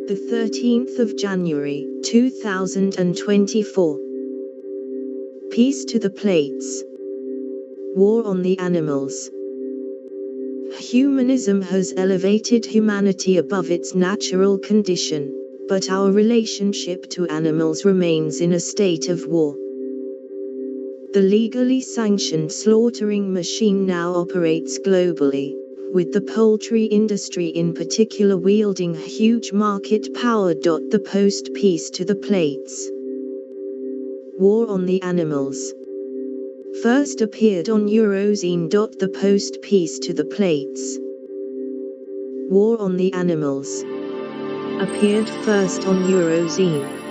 The 13th of January, 2024. Peace to the plates. War on the animals. Humanism has elevated humanity above its natural condition, but our relationship to animals remains in a state of war. The legally sanctioned slaughtering machine now operates globally, with the poultry industry in particular wielding huge market power. The post Peace to the plates. War on the animals. First appeared on Eurozine.The. The post Peace to the plates. War on the animals. Appeared first on Eurozine.